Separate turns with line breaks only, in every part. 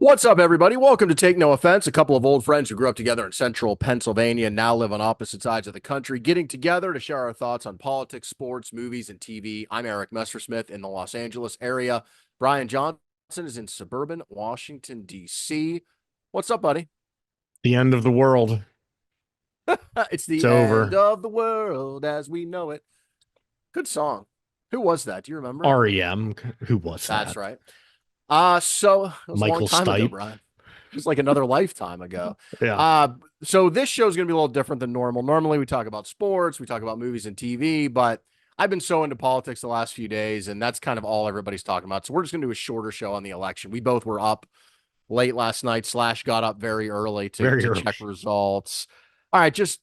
What's up, everybody? Welcome to Take No Offense. A couple of old friends who grew up together in central Pennsylvania and now live on opposite sides of the country, getting together to share our thoughts on politics, sports, movies, and TV. I'm Eric Messersmith in the Los Angeles area. Brian Johnson is in suburban Washington, D.C. What's up, buddy?
The end of the world.
It's
It's
the end
over.
of the world as we know it. Good song. Who was that? Do you remember?
REM. Who was
That's
that?
right. So it was a long
Michael
time ago,
Stipe.
Brian. Just like another lifetime ago.
Yeah.
Uh, so this show is going to be a little different than normal. Normally, we talk about sports, we talk about movies and TV, but I've been so into politics the last few days, and that's kind of all everybody's talking about. So we're just going to do a shorter show on the election. We both were up late last night. Slash got up very early to
Very early.
check results. All right, just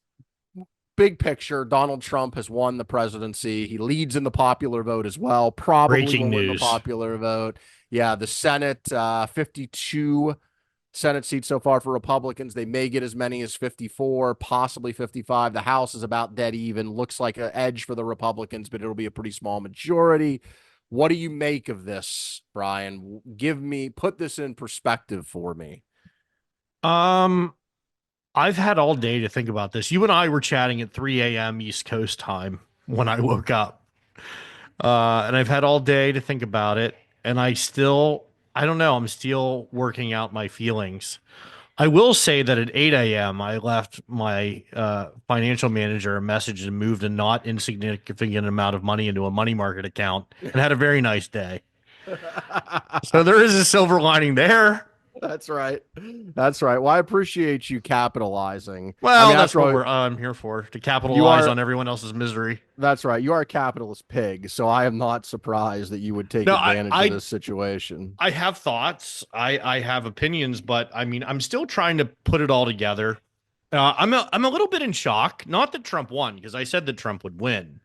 big picture. Donald Trump has won the presidency. He leads in the popular vote as well. Probably
Breaking
will win the
news.
popular vote. Yeah, the Senate, 52 Senate seats so far for Republicans. They may get as many as 54, possibly 55. The House is about dead even. Looks like an edge for the Republicans, but it'll be a pretty small majority. What do you make of this, Brian? Put this in perspective for me.
Um, I've had all day to think about this. You and I were chatting at 3 a.m. East Coast time when I woke up. And I've had all day to think about it. And I don't know, I'm still working out my feelings. I will say that at 8 a.m., I left my financial manager a message and moved a not insignificant amount of money into a money market account and had a very nice day. So there is a silver lining there.
That's right. That's right. Well, I appreciate you capitalizing. I
Well,
mean,
that's
after
what
all,
I'm here for, to
you
capitalize
are,
on everyone else's misery.
that's right. You are a capitalist pig. So I am not surprised that you would take
No,
advantage of this situation.
I have thoughts. I have opinions, but I mean, I'm still trying to put it all together. I'm a little bit in shock. Not that Trump won, because I said that Trump would win.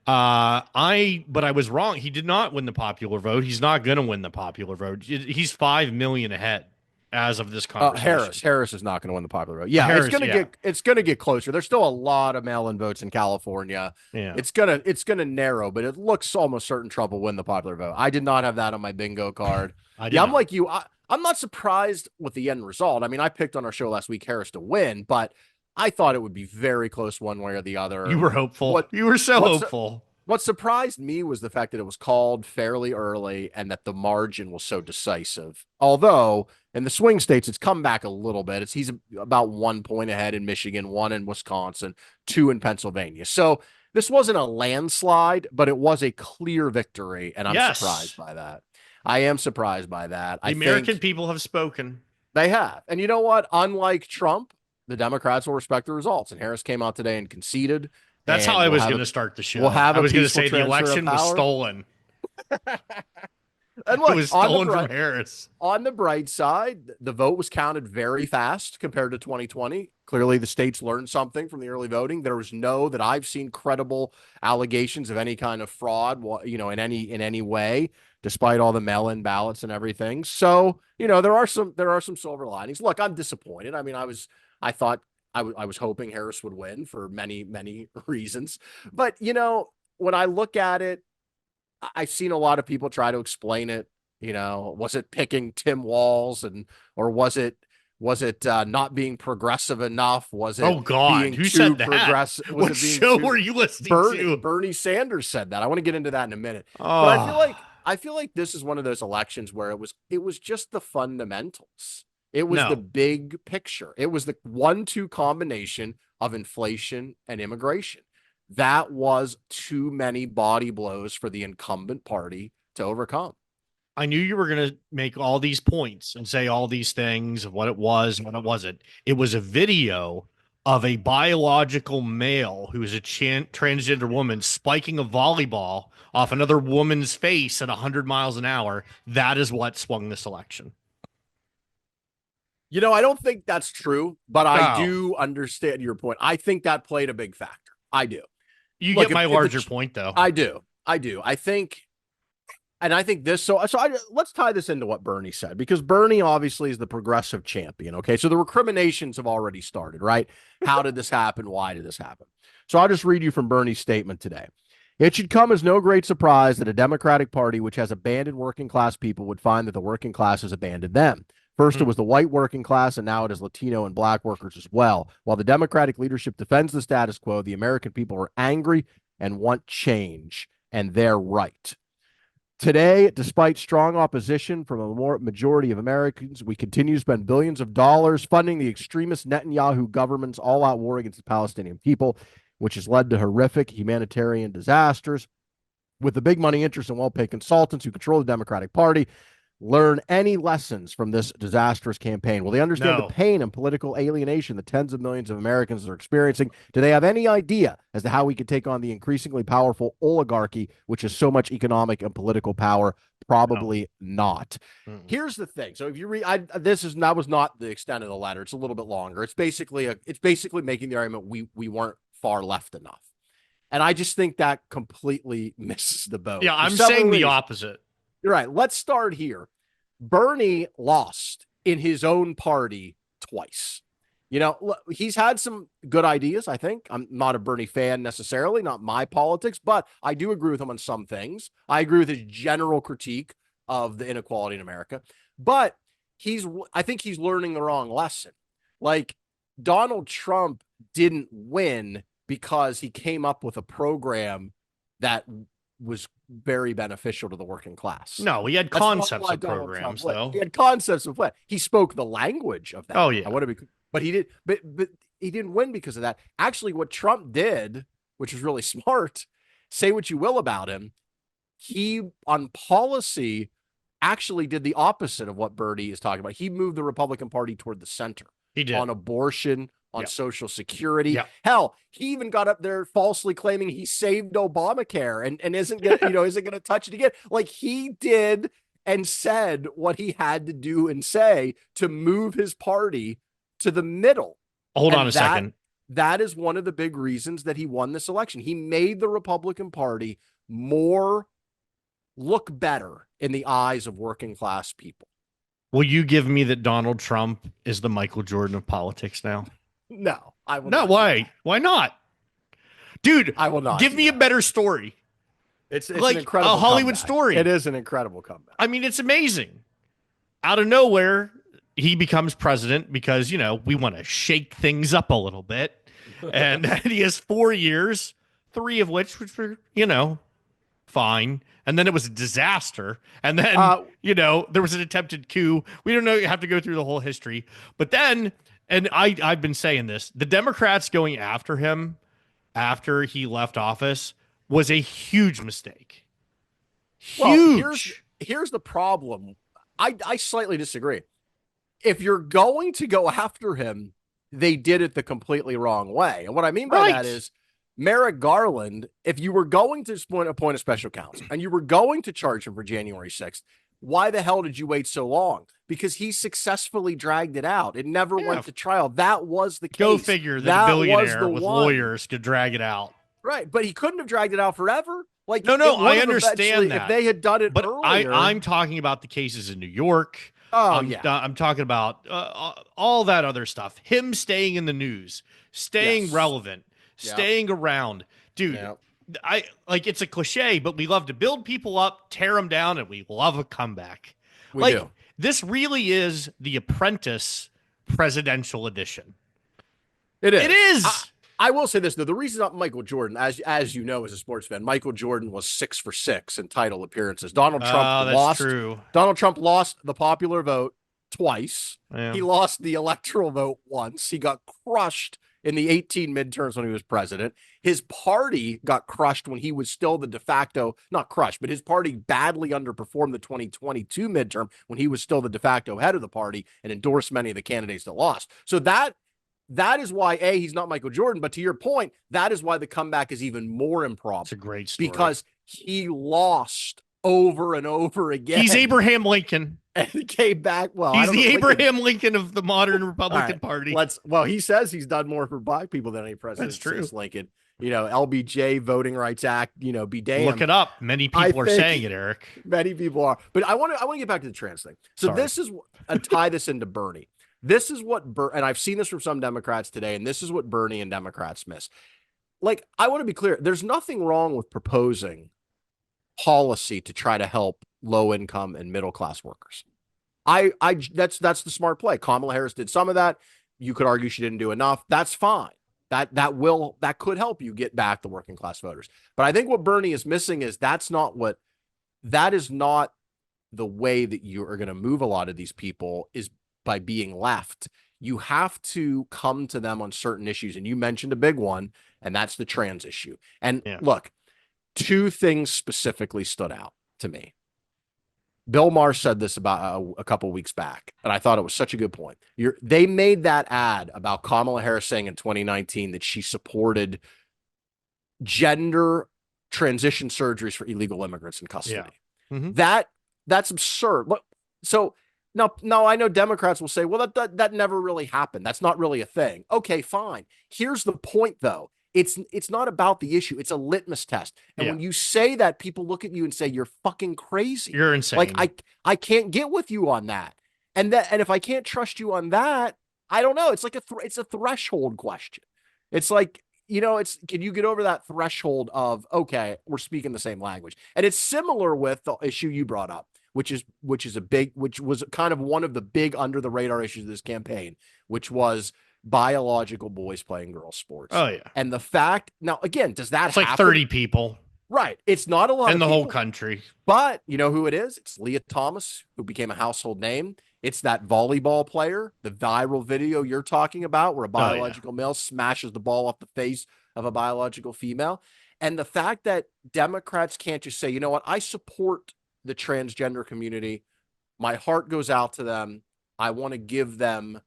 But I was wrong. He did not win the popular vote. He's not going to win the popular vote. He's 5 million ahead as of this conversation.
Harris is not going to win the popular vote. Yeah,
Harris, yeah,
it's gonna get closer. There's still a lot of mail-in votes in California.
yeah.
It's gonna narrow, but it looks almost certain Trump will win the popular vote. I did not have that on my bingo card.
I
Yeah,
did
I'm
not.
like you. I'm not surprised with the end result. I mean, I picked on our show last week Harris to win, but I thought it would be very close one way or the other.
You were hopeful.
What
You were so
what's
hopeful.
what surprised me was the fact that it was called fairly early and that the margin was so decisive. Although in the swing states, it's come back a little bit. He's about 1 point ahead in Michigan, one in Wisconsin, two in Pennsylvania. So this wasn't a landslide, but it was a clear victory, and I'm
Yes,
surprised by that. I am surprised by that.
the
I
American
think
people have spoken.
they have. And you know what? Unlike Trump, the Democrats will respect the results. And Harris came out today and conceded,
That's how
and
I was going to start the
we'll
show.
have
I
a
was going to
peaceful
say the
transfer of
election was
power.
stolen.
And
It
look,
was stolen from Harris.
on the bright side, the vote was counted very fast compared to 2020. Clearly, the states learned something from the early voting. There was no that I've seen credible allegations of any kind of fraud, in any way, despite all the mail-in ballots and everything. So, there are some silver linings. Look, I'm disappointed. I mean, I thought I was hoping Harris would win for many many reasons, but when I look at it, I've seen a lot of people try to explain it. Was it picking Tim Walz or was it not being progressive enough? Was it
Oh God,
being
who
too
said that?
progressive? Was
What
it being
show
too
were you listening
Bernie
to?
Bernie Sanders said that. I want to get into that in a minute. But
Oh
I feel like this is one of those elections where it was just the fundamentals. It was the
no,
big picture. It was the 1-2 combination of inflation and immigration. That was too many body blows for the incumbent party to overcome.
I knew you were going to make all these points and say all these things of what it was and what it wasn't. It was a video of a biological male who is a transgender woman spiking a volleyball off another woman's face at 100 miles an hour. That is what swung this election.
I don't think that's true, but I
Oh,
do understand your point. I think that played a big factor. I do.
you
Look,
get my larger point, though.
I do. I do. I think this. Let's tie this into what Bernie said, because Bernie obviously is the progressive champion. Okay, so the recriminations have already started, right? How did this happen? Why did this happen? So I'll just read you from Bernie's statement today. It should come as no great surprise that a Democratic Party which has abandoned working class people would find that the working class has abandoned them. First, it was the white working class, and now it is Latino and black workers as well. While the Democratic leadership defends the status quo, the American people are angry and want change, and they're right. Today, despite strong opposition from a majority of Americans, we continue to spend billions of dollars funding the extremist Netanyahu government's all-out war against the Palestinian people, which has led to horrific humanitarian disasters. With the big money interests and well-paid consultants who control the Democratic Party, learn any lessons from this disastrous campaign? Will they understand the pain and political alienation that tens of millions of Americans are experiencing? Do they have any idea as to how we could take on the increasingly powerful oligarchy, which has so much economic and political power? Probably not. Here's the thing. So if you read, that was not the extent of the letter. It's a little bit longer. It's basically making the argument we weren't far left enough. And I just think that completely misses the boat.
Yeah, I'm saying the opposite.
You're right. Let's start here. Bernie lost in his own party twice. You know, he's had some good ideas, I think. I'm not a Bernie fan necessarily, not my politics, but I do agree with him on some things. I agree with his general critique of the inequality in America. But I think he's learning the wrong lesson. Like, Donald Trump didn't win because he came up with a program that was very beneficial to the working class.
No, he had concepts of programs, though.
He had concepts of what he spoke the language of that.
Oh yeah,
but he did, but he didn't win because of that. Actually, what Trump did, which was really smart, say what you will about him, he on policy actually did the opposite of what Bernie is talking about. He moved the Republican Party toward the center.
He did
on abortion, on Social Security.
Yep.
Hell, he even got up there falsely claiming he saved Obamacare and isn't gonna touch it again. Like, he did and said what he had to do and say to move his party to the middle.
Hold on a second.
That is one of the big reasons that he won this election. He made the Republican Party look better in the eyes of working class people.
Will you give me that Donald Trump is the Michael Jordan of politics now?
No, I will
not. No, why? Why not? Dude,
I will not.
Give me a better story.
It's
like
an incredible
a Hollywood
comeback.
story.
It is an incredible comeback.
I mean, it's amazing. Out of nowhere, he becomes president because, we want to shake things up a little bit. And he has 4 years, 3 of which were, fine. And then it was a disaster. And then, there was an attempted coup. We don't know. You have to go through the whole history. But then, and I've been saying this, the Democrats going after him after he left office was a huge mistake. Huge.
Well, here's the problem. I slightly disagree. If you're going to go after him, they did it the completely wrong way. And what I mean by that is, Merrick Garland, if you were going to appoint a special counsel and you were going to charge him for January 6th, why the hell did you wait so long? Because he successfully dragged it out. It never went to trial. That was the case.
Go figure that a billionaire with lawyers could drag it out.
Right. But he couldn't have dragged it out forever. Like,
no, I understand that.
If they had done it earlier.
I'm talking about the cases in New York. I'm talking about all that other stuff. Him staying in the news, staying relevant, staying around. Dude, it's a cliche, but we love to build people up, tear them down, and we love a comeback.
We do.
This really is the Apprentice presidential edition.
It is.
It is.
I will say this, though. The reason not Michael Jordan, as you know, as a sports fan, Michael Jordan was 6 for 6 in title appearances. Donald Trump lost. True. Donald Trump lost the popular vote twice. Yeah. He lost the electoral vote once. He got crushed in the 18 midterms when he was president. His party got crushed when he was still the de facto, not crushed, but his party badly underperformed the 2022 midterm when he was still the de facto head of the party and endorsed many of the candidates that lost. So that is why, he's not Michael Jordan, but to your point, that is why the comeback is even more improbable.
It's a great story.
Because he lost over and over again.
He's Abraham Lincoln.
And he came back. Well,
he's the Abraham Lincoln of the modern Republican Party.
He says he's done more for black people than any president since Lincoln. LBJ, Voting Rights Act, be damned.
Look it up. Many people are saying it, Eric.
Many people are. But I want to get back to the trans thing. So this is tie this into Bernie. This is what and I've seen this from some Democrats today, and this is what Bernie and Democrats miss. Like, I want to be clear. There's nothing wrong with proposing policy to try to help low income and middle class workers. That's the smart play. Kamala Harris did some of that. You could argue she didn't do enough. That's fine. That could help you get back the working class voters. But I think what Bernie is missing is that is not the way that you are going to move a lot of these people, is by being left. You have to come to them on certain issues. And you mentioned a big one, and that's the trans issue. And look, two things specifically stood out to me. Bill Maher said this about a couple weeks back, and I thought it was such a good point. They made that ad about Kamala Harris saying in 2019 that she supported gender transition surgeries for illegal immigrants in custody.
Yeah. Mm-hmm.
That's absurd. So now I know Democrats will say, well, that never really happened. That's not really a thing. Okay, fine. Here's the point, though. It's not about the issue. It's a litmus test. And when you say that, people look at you and say, you're fucking crazy.
You're insane.
Like, I can't get with you on that. And if I can't trust you on that, I don't know. It's like it's a threshold question. It's like, can you get over that threshold of, okay, we're speaking the same language? And it's similar with the issue you brought up, which was kind of one of the big under the radar issues of this campaign, which was biological boys playing girls sports.
Oh yeah.
And the fact, now again, does that
happen? Like 30 people.
Right. It's not a lot
in the whole country.
But you know who it is? It's Leah Thomas, who became a household name. It's that volleyball player, the viral video you're talking about, where a biological male smashes the ball off the face of a biological female. And the fact that Democrats can't just say, you know what, I support the transgender community. My heart goes out to them. I want to give them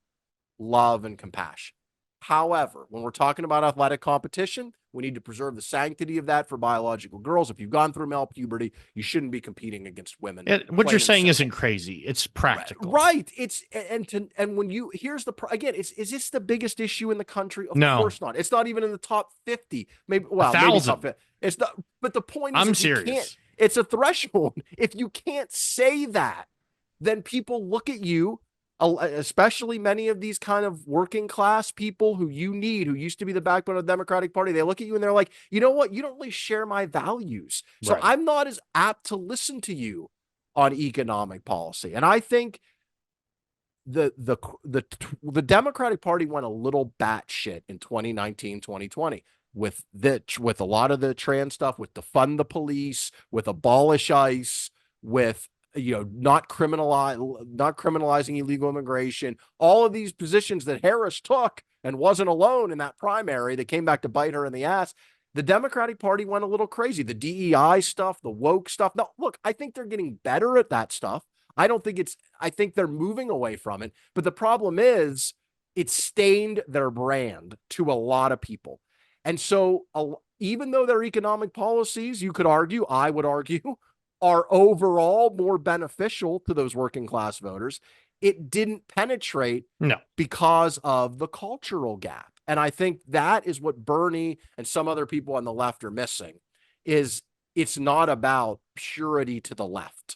love and compassion. However, when we're talking about athletic competition, we need to preserve the sanctity of that for biological girls. If you've gone through male puberty, you shouldn't be competing against women.
What you're saying isn't crazy. It's practical.
Right. And when you, here's the, again, is this the biggest issue in the country? Of course not. It's not even in the top 50. Maybe top 50. It's not, but the point is,
I'm serious.
It's a threshold. If you can't say that, then people look at you, especially many of these kind of working class people who used to be the backbone of the Democratic Party. They look at you and they're like, you know what? You don't really share my values. So I'm not as apt to listen to you on economic policy. And I think the Democratic Party went a little batshit in 2019, 2020 with a lot of the trans stuff, with defund the police, with abolish ICE, with not criminalizing illegal immigration, all of these positions that Harris took and wasn't alone in that primary that came back to bite her in the ass. The Democratic Party went a little crazy. The DEI stuff, the woke stuff. Now, look, I think they're getting better at that stuff. I think they're moving away from it. But the problem is it stained their brand to a lot of people. And so even though their economic policies, I would argue, are overall more beneficial to those working class voters, it didn't penetrate because of the cultural gap. And I think that is what Bernie and some other people on the left are missing, is it's not about purity to the left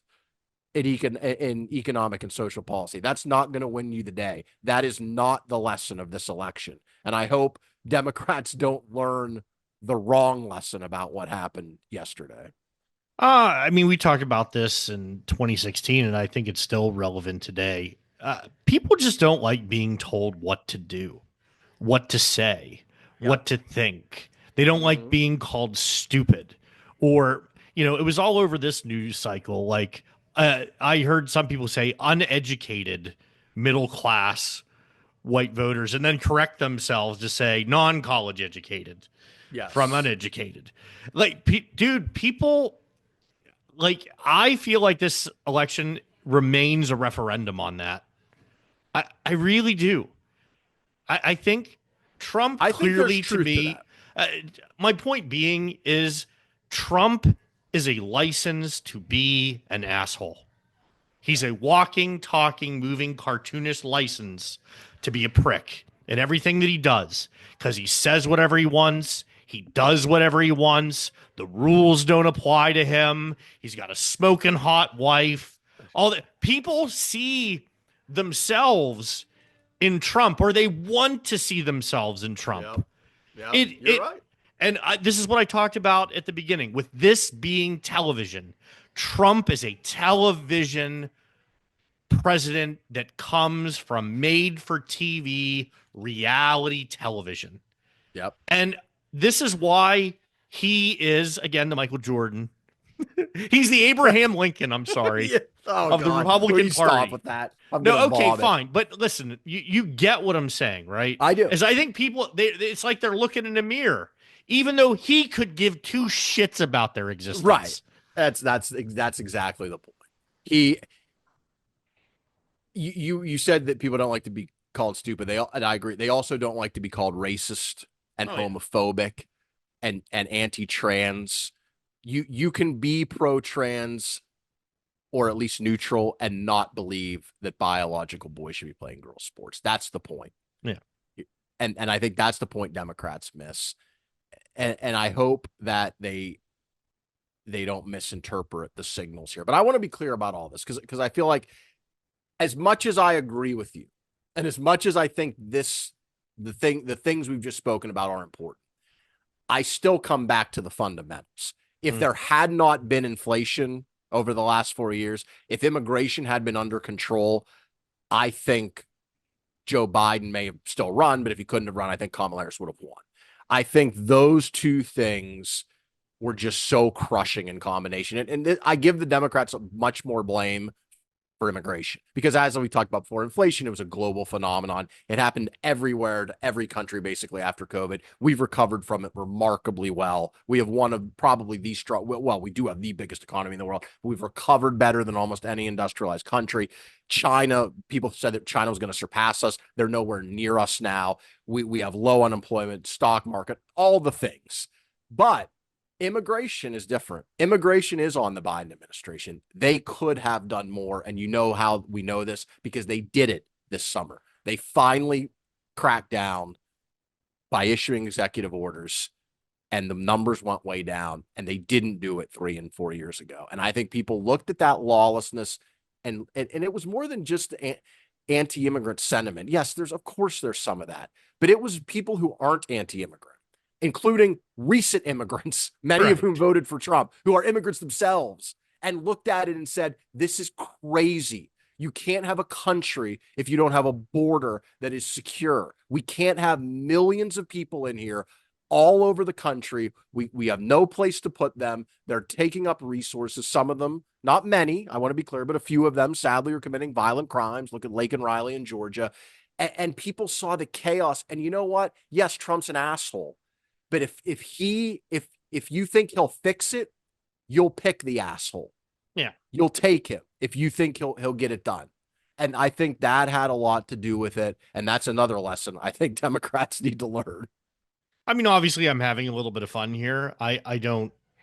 in economic and social policy. That's not going to win you the day. That is not the lesson of this election. And I hope Democrats don't learn the wrong lesson about what happened yesterday.
I mean, we talked about this in 2016, and I think it's still relevant today. People just don't like being told what to do, what to say, what to think. They don't like being called stupid, or, it was all over this news cycle. Like, I heard some people say uneducated middle class white voters, and then correct themselves to say non-college educated from uneducated. Like, dude, people... Like, I feel like this election remains a referendum on that. I really do. I think Trump clearly, to me, my point being is Trump is a license to be an asshole. He's a walking, talking, moving, cartoonist license to be a prick in everything that he does, because he says whatever he wants. He does whatever he wants. The rules don't apply to him. He's got a smoking hot wife. All that. People see themselves in Trump, or they want to see themselves in Trump.
Yeah, you're right.
And this is what I talked about at the beginning. With this being television, Trump is a television president that comes from made for TV reality television.
Yep.
And this is why he is, again, the Michael Jordan. He's the Abraham Lincoln, I'm sorry,
Yeah. Oh,
of the
God. Will
Republican
you stop
Party.
with that? I'm
No,
gonna
okay,
vomit.
fine. But listen, you get what I'm saying, right?
I do.
As I think people, it's like they're looking in a mirror, even though he could give two shits about their
Right.
existence.
That's exactly the point. He you said that people don't like to be called stupid. And I agree. They also don't like to be called racist and
Oh, yeah.
homophobic and anti-trans. You can be pro-trans or at least neutral and not believe that biological boys should be playing girls sports. That's the point.
Yeah.
And I think that's the point Democrats miss. And I hope that they don't misinterpret the signals here. But I want to be clear about all this because I feel like as much as I agree with you, and as much as I think the things we've just spoken about are important, I still come back to the fundamentals. If there had not been inflation over the last 4 years, if immigration had been under control, I think Joe Biden may have still run, but if he couldn't have run, I think Kamala Harris would have won. I think those two things were just so crushing in combination. And I give the Democrats much more blame for immigration because, as we talked about before, inflation, it was a global phenomenon. It happened everywhere to every country basically after COVID. We've recovered from it remarkably well. We have one of probably the strong, well, we do have the biggest economy in the world. We've recovered better than almost any industrialized country. China, people said that China was going to surpass us. They're nowhere near us now. We have low unemployment, stock market, all the things. But immigration is different. Immigration is on the Biden administration. They could have done more. And you know how we know this because they did it this summer. They finally cracked down by issuing executive orders and the numbers went way down and they didn't do it 3 and 4 years ago. And I think people looked at that lawlessness and it was more than just anti-immigrant sentiment. Yes, there's some of that, but it was people who aren't anti-immigrant, including recent immigrants, many of whom voted for Trump, who are immigrants themselves, and looked at it and said, this is crazy. You can't have a country if you don't have a border that is secure. We can't have millions of people in here all over the country. We have no place to put them. They're taking up resources. Some of them, not many, I want to be clear, but a few of them sadly are committing violent crimes. Look at Lake and Riley in Georgia. And people saw the chaos. And you know what? Yes, Trump's an asshole. But if you think he'll fix it, you'll pick the asshole.
Yeah.
You'll take him if you think he'll get it done. And I think that had a lot to do with it. And that's another lesson I think Democrats need to learn.
I mean, obviously I'm having a little bit of fun here. I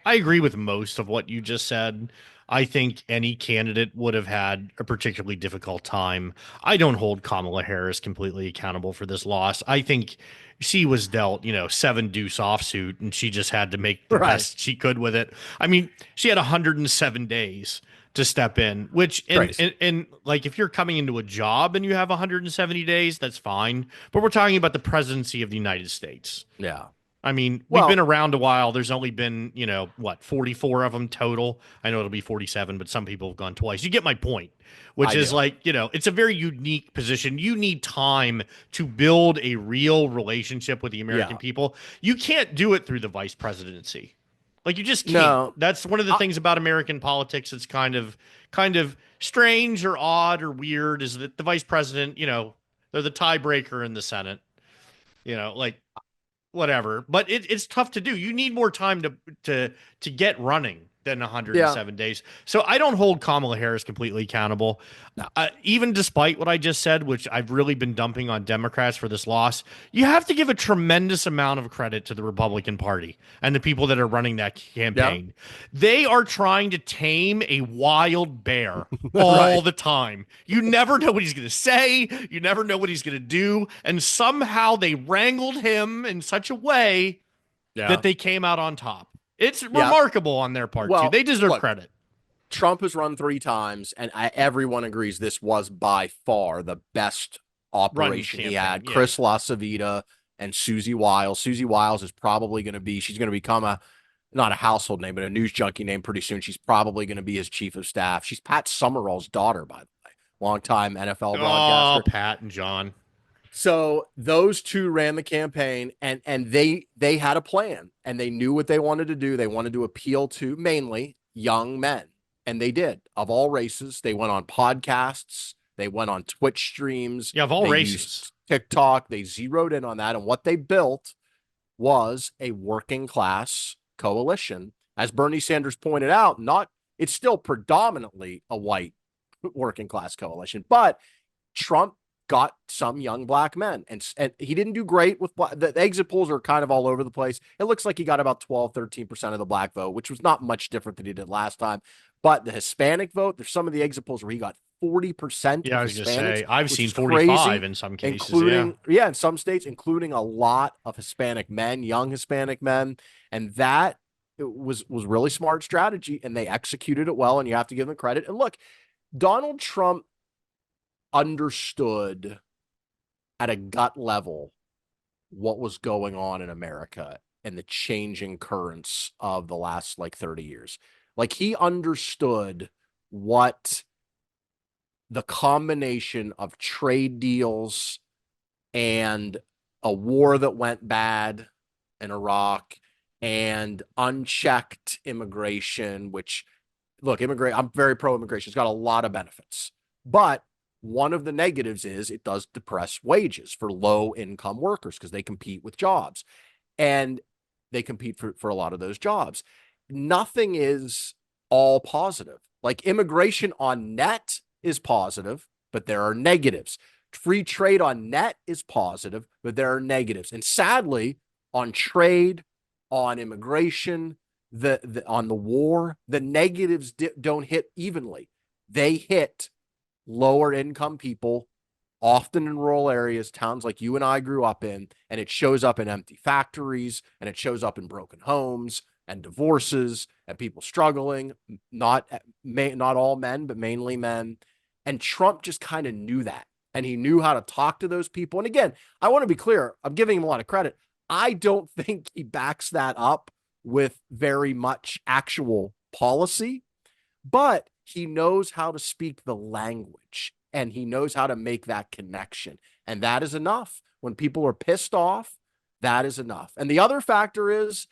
agree with most of what you just said. I think any candidate would have had a particularly difficult time. I don't hold Kamala Harris completely accountable for this loss. I think she was dealt, 7-deuce offsuit, and she just had to make the best she could with it. I mean, she had 107 days to step in, which and like if you're coming into a job and you have 170 days, that's fine. But we're talking about the presidency of the United States.
Yeah.
I mean, we've been around a while. There's only been, 44 of them total. I know it'll be 47, but some people have gone twice. You get my point, which is like, it's a very unique position. You need time to build a real relationship with the American people. You can't do it through the vice presidency. Like you just can't.
No.
That's one of the things about American politics that's kind of strange or odd or weird is that the vice president, they're the tiebreaker in the Senate. Like whatever, but it's tough to do. You need more time to get running than 107 days. So I don't hold Kamala Harris completely accountable. No. Even despite what I just said, which I've really been dumping on Democrats for this loss, you have to give a tremendous amount of credit to the Republican Party and the people that are running that campaign. Yeah. They are trying to tame a wild bear all the time. You never know what he's going to say. You never know what he's going to do. And somehow they wrangled him in such a way that they came out on top. It's remarkable on their part, too. They deserve credit.
Trump has run 3 times, and everyone agrees this was by far the best operation he had. Yeah. Chris LaCivita and Susie Wiles. Susie Wiles is probably going to be, she's going to become not a household name, but a news junkie name pretty soon. She's probably going to be his chief of staff. She's Pat Summerall's daughter, by the way. longtime NFL
Oh,
broadcaster.
Pat and John.
So those two ran the campaign, and they had a plan, and they knew what they wanted to do. They wanted to appeal to mainly young men, and they did, of all races. They went on podcasts, they went on Twitch streams,
Yeah, of all
they
races.
used TikTok. They zeroed in on that, and what they built was a working class coalition. As Bernie Sanders pointed out, not it's still predominantly a white working class coalition, but Trump got some young black men, and he didn't do great with the exit polls are kind of all over the place. It looks like he got about 12-13% of the black vote, which was not much different than he did last time. But the Hispanic vote, there's some of the exit polls where he got 40%
Yeah, I
of
was just
Hispanics,
say I've
which
seen
is
45
crazy,
in some cases.
including in some states, including a lot of Hispanic men, young Hispanic men, and that it was really smart strategy, and they executed it well, and you have to give them credit. And look, Donald Trump understood at a gut level what was going on in America and the changing currents of the last like 30 years. Like he understood what the combination of trade deals and a war that went bad in Iraq and unchecked immigration, which look, I'm very pro immigration. It's got a lot of benefits. But one of the negatives is it does depress wages for low income workers because they compete with jobs and they compete for a lot of those jobs. Nothing is all positive. Like immigration on net is positive, but there are negatives. Free trade on net is positive, but there are negatives. And sadly, on trade, on immigration, on the war, the negatives don't hit evenly. They hit lower income people, often in rural areas, towns like you and I grew up in, and it shows up in empty factories, and it shows up in broken homes and divorces and people struggling, not all men, but mainly men. And Trump just kind of knew that. And he knew how to talk to those people. And again, I want to be clear, I'm giving him a lot of credit. I don't think he backs that up with very much actual policy, but he knows how to speak the language and he knows how to make that connection. And that is enough. When people are pissed off, that is enough. And the other factor is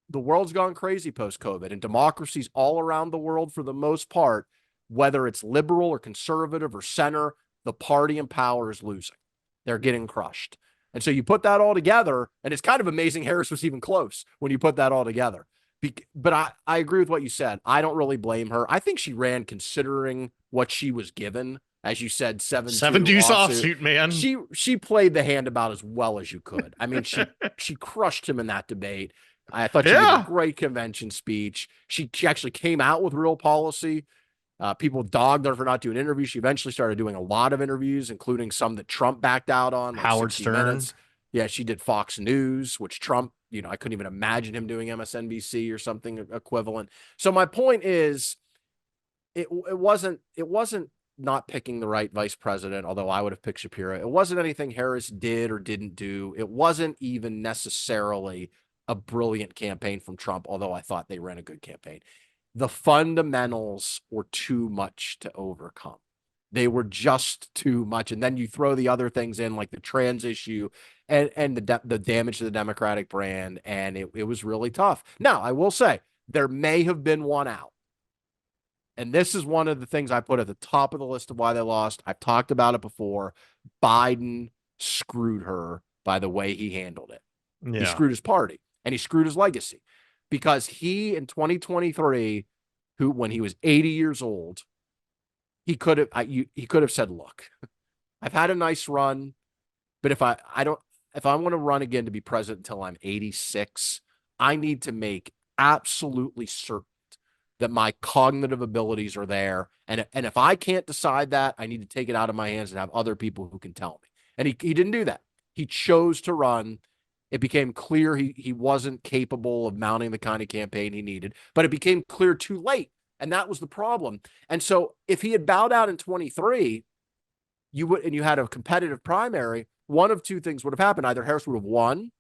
the world's gone crazy post-COVID, and democracies all around the world, for the most part, whether it's liberal or conservative or center, the party in power is losing. They're getting crushed. And so you put that all together, and it's kind of amazing Harris was even close when you put that all together. But I agree with what you said. I don't really blame her. I think she ran considering what she was given. As you said, 7-2
deuce
lawsuit.
offsuit, man.
She played the hand about as well as you could. I mean, she crushed him in that debate. I thought she gave a great convention speech. She actually came out with real policy. People dogged her for not doing interviews. She eventually started doing a lot of interviews, including some that Trump backed out on. Like
Howard Stern.
Minutes. Yeah, she did Fox News, which Trump, I couldn't even imagine him doing MSNBC or something equivalent. So my point is, it wasn't not picking the right vice president, although I would have picked Shapiro. It wasn't anything Harris did or didn't do. It wasn't even necessarily a brilliant campaign from Trump, although I thought they ran a good campaign. The fundamentals were too much to overcome. They were just too much. And then you throw the other things in, like the trans issue and the damage to the Democratic brand, and it was really tough. Now, I will say, there may have been one out. And this is one of the things I put at the top of the list of why they lost. I've talked about it before. Biden screwed her by the way he handled it. Yeah. He screwed his party, and he screwed his legacy. Because he, in 2023, when he was 80 years old, he could have said, look, I've had a nice run, but if I want to run again to be president until I'm 86, I need to make absolutely certain that my cognitive abilities are there. And if I can't decide that, I need to take it out of my hands and have other people who can tell me. And he didn't do that. He chose to run. It became clear he wasn't capable of mounting the kind of campaign he needed, but it became clear too late. And that was the problem. And so if he had bowed out in 23, you had a competitive primary, one of two things would have happened. Either Harris would have won,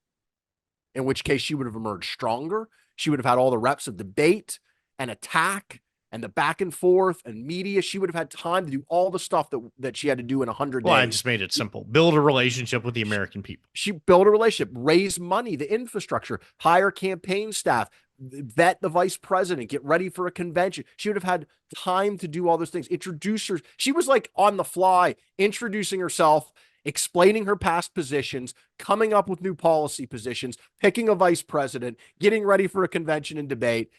in which case she would have emerged stronger. She would have had all the reps of debate and attack and the back and forth and media. She would have had time to do all the stuff that she had to do in 100
Well, I
days.
just made it simple. Build a relationship with the American people.
She built a relationship, raise money, the infrastructure, hire campaign staff, vet the vice president, get ready for a convention. She would have had time to do all those things. Introduce her. She was like on the fly, introducing herself, explaining her past positions, coming up with new policy positions, picking a vice president, getting ready for a convention and debate,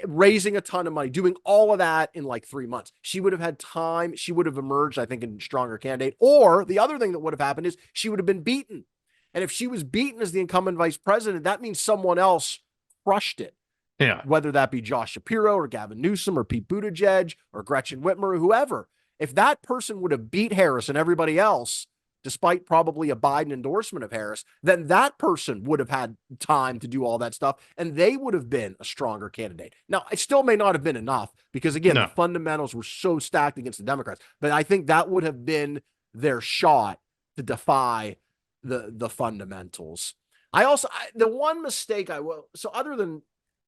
raising a ton of money, doing all of that in like 3 months. She would have had time. She would have emerged, I think, a stronger candidate. Or the other thing that would have happened is she would have been beaten. And if she was beaten as the incumbent vice president, that means someone else crushed it.
Yeah.
Whether that be Josh Shapiro or Gavin Newsom or Pete Buttigieg or Gretchen Whitmer or whoever. If that person would have beat Harris and everybody else, despite probably a Biden endorsement of Harris, then that person would have had time to do all that stuff, and they would have been a stronger candidate. Now, it still may not have been enough because, again, the fundamentals were so stacked against the Democrats, but I think that would have been their shot to defy the fundamentals. The one mistake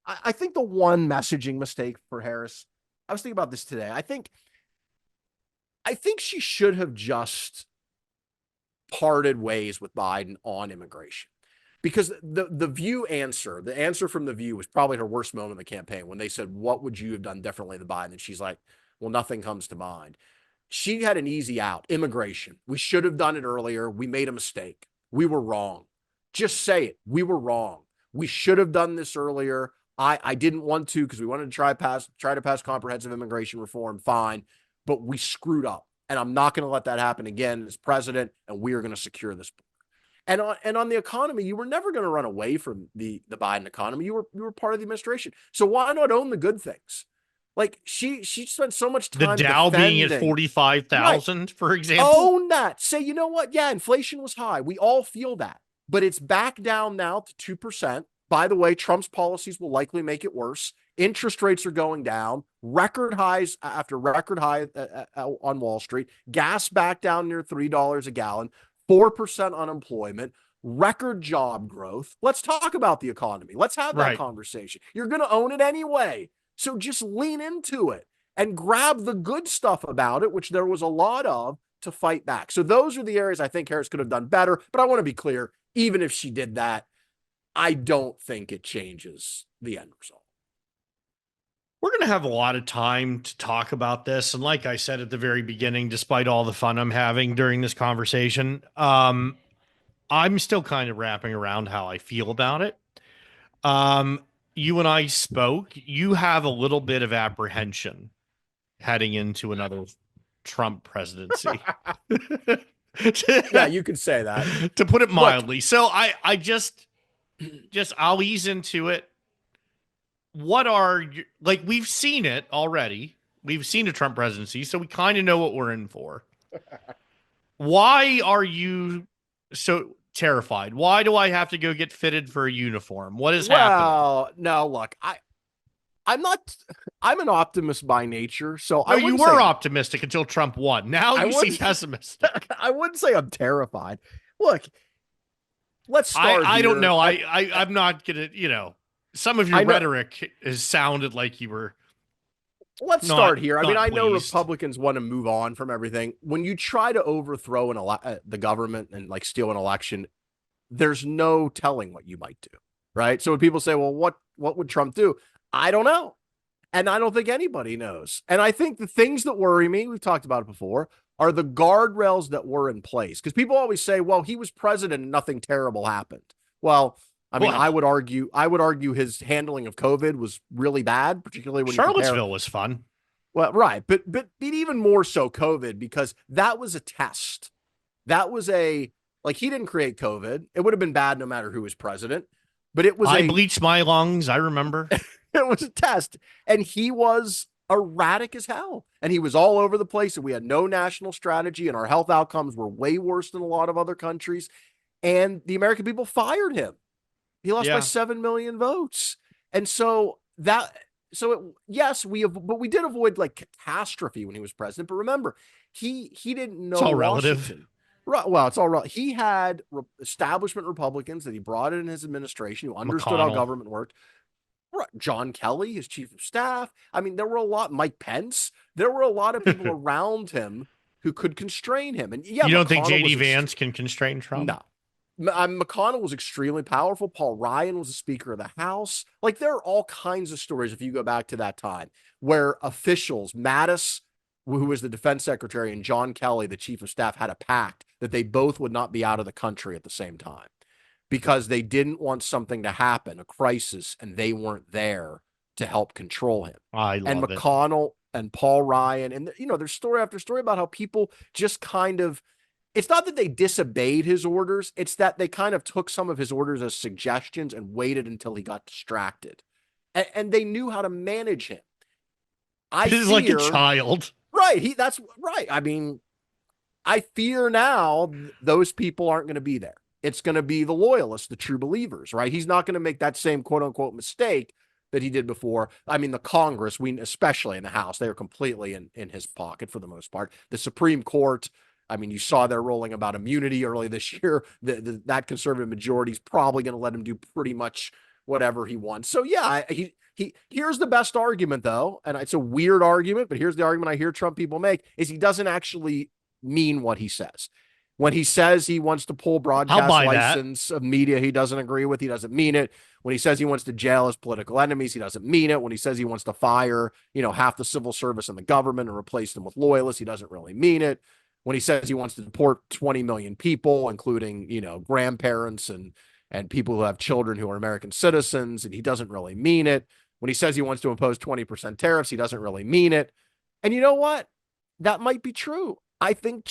I think the one messaging mistake for Harris, I was thinking about this today. I think she should have just parted ways with Biden on immigration, because the View answer, the answer from the View was probably her worst moment in the campaign when they said, what would you have done differently than Biden? And she's like, well, nothing comes to mind. She had an easy out. Immigration. We should have done it earlier. We made a mistake. We were wrong. Just say it. We were wrong. We should have done this earlier. I didn't want to because we wanted to try to pass comprehensive immigration reform. Fine. But we screwed up. And I'm not going to let that happen again as president. And we are going to secure this. And on the economy, you were never going to run away from the Biden economy. You were part of the administration. So why not own the good things? Like she spent so much time.
The Dow being at 45,000, right, for example.
Own that. Say, you know what? Yeah, inflation was high. We all feel that. But it's back down now to 2%. By the way, Trump's policies will likely make it worse. Interest rates are going down. Record highs after record high on Wall Street. Gas back down near $3 a gallon. 4% unemployment. Record job growth. Let's talk about the economy. Let's have that conversation. You're going to own it anyway. So just lean into it and grab the good stuff about it, which there was a lot of, to fight back. So those are the areas I think Harris could have done better. But I want to be clear, even if she did that, I don't think it changes the end result.
We're going to have a lot of time to talk about this. And like I said at the very beginning, despite all the fun I'm having during this conversation, I'm still kind of wrapping around how I feel about it. You and I spoke. You have a little bit of apprehension heading into another Trump presidency.
Yeah, you could say that.
To put it mildly. Look, so I just I'll ease into it. What are you, like, we've seen it already. We've seen a Trump presidency, so we kind of know what we're in for. Why are you so terrified? Why do I have to go get fitted for a uniform? What is happening?
Well, no, look, I'm an optimist by nature. So
no, you were optimistic until Trump won. Now you seem pessimistic.
I wouldn't say I'm terrified. Look, let's start.
I don't know. I'm not gonna, some of your rhetoric has sounded like you were.
Let's start here. I mean, I know Republicans want to move on from everything. When you try to overthrow the government and like steal an election, there's no telling what you might do, right? So when people say, well, what would Trump do? I don't know. And I don't think anybody knows. And I think the things that worry me, we've talked about it before, are the guardrails that were in place. Because people always say, well, he was president and nothing terrible happened. Well, I mean, I would argue his handling of COVID was really bad, particularly when
Charlottesville was fun.
Well, right. But even more so COVID, because that was a test. That was he didn't create COVID. It would have been bad no matter who was president, but it was
I bleached my lungs. I remember.
It was a test, and he was erratic as hell, and he was all over the place, and we had no national strategy, and our health outcomes were way worse than a lot of other countries, and the American people fired him. He lost by 7 million votes. And so we did avoid like catastrophe when he was president. But remember, he didn't know.
It's all
Washington.
relative.
Right. Well, it's all right. He had establishment Republicans that he brought in his administration who understood how government worked. John Kelly, his chief of staff. I mean, there were a lot, Mike Pence, there were a lot of people around him who could constrain him. And yeah,
You don't think
McConnell
JD
was
Vance can constrain Trump?
no. McConnell was extremely powerful. Paul Ryan was the Speaker of the House. Like, there are all kinds of stories, if you go back to that time, where officials, Mattis, who was the defense secretary, and John Kelly, the chief of staff, had a pact that they both would not be out of the country at the same time because they didn't want something to happen, a crisis, and they weren't there to help control him.
I
And
love it.
McConnell and Paul Ryan, and there's story after story about how people just kind of, it's not that they disobeyed his orders, it's that they kind of took some of his orders as suggestions and waited until he got distracted. And they knew how to manage him.
He's like a child.
Right. That's right. I mean, I fear now those people aren't going to be there. It's going to be the loyalists, the true believers, right? He's not going to make that same quote unquote mistake that he did before. I mean, the Congress, especially in the House, they are completely in his pocket for the most part. The Supreme Court, I mean, you saw their ruling about immunity early this year. That conservative majority is probably going to let him do pretty much whatever he wants. So yeah, here's the best argument though, and it's a weird argument, but here's the argument I hear Trump people make is he doesn't actually mean what he says. When he says he wants to pull broadcast license of media he doesn't agree with, he doesn't mean it. When he says he wants to jail his political enemies, he doesn't mean it. When he says he wants to fire, half the civil service and the government and replace them with loyalists, he doesn't really mean it. When he says he wants to deport 20 million people, including, grandparents and people who have children who are American citizens, and he doesn't really mean it. When he says he wants to impose 20% tariffs, he doesn't really mean it. And you know what? That might be true. I think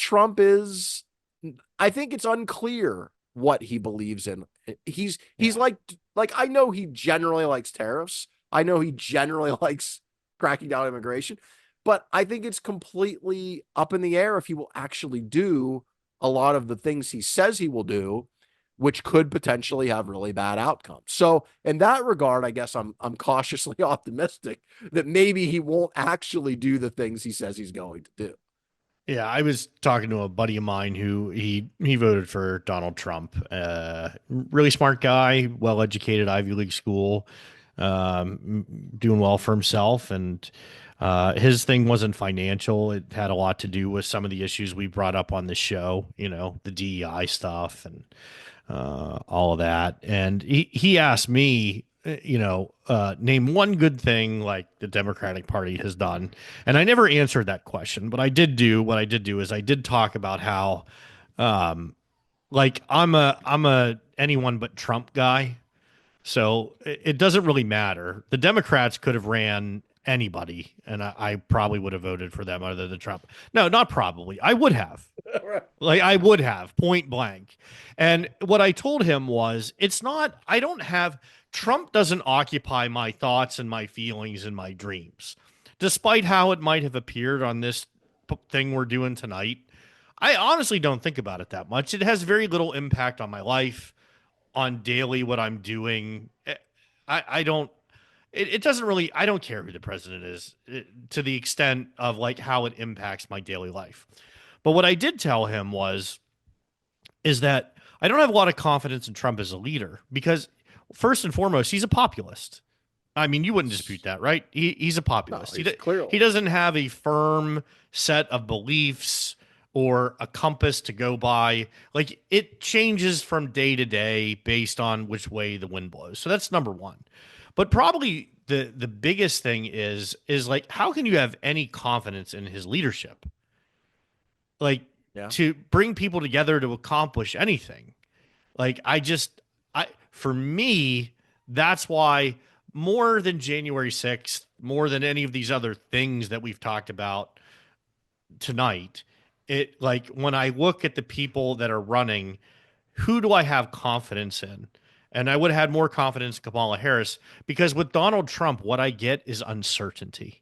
it's unclear what he believes in. He's like I know he generally likes tariffs. I know he generally likes cracking down on immigration, but I think it's completely up in the air if he will actually do a lot of the things he says he will do, which could potentially have really bad outcomes. So in that regard, I guess I'm cautiously optimistic that maybe he won't actually do the things he says he's going to do.
Yeah, I was talking to a buddy of mine who he voted for Donald Trump. Really smart guy, well-educated, Ivy League school, doing well for himself. And his thing wasn't financial. It had a lot to do with some of the issues we brought up on the show, the DEI stuff and all of that. And he asked me, name one good thing like the Democratic Party has done. And I never answered that question, but what I did do is I did talk about how, I'm a anyone but Trump guy. So it doesn't really matter. The Democrats could have ran anybody, and I probably would have voted for them other than Trump. No, not probably. I would have. I would have, point blank. And what I told him was, Trump doesn't occupy my thoughts and my feelings and my dreams. Despite how it might have appeared on this thing we're doing tonight, I honestly don't think about it that much. It has very little impact on my life, on daily what I'm doing. I don't care who the president is to the extent of how it impacts my daily life. But what I did tell him is that I don't have a lot of confidence in Trump as a leader because first and foremost, he's a populist. I mean, you wouldn't dispute that, right? He's a populist.
No,
he doesn't have a firm set of beliefs or a compass to go by. It changes from day to day based on which way the wind blows. So that's number one. But probably the biggest thing is how can you have any confidence in his leadership? To bring people together to accomplish anything. For me, that's why more than January 6th, more than any of these other things that we've talked about tonight, when I look at the people that are running, who do I have confidence in? And I would have had more confidence in Kamala Harris because with Donald Trump, what I get is uncertainty.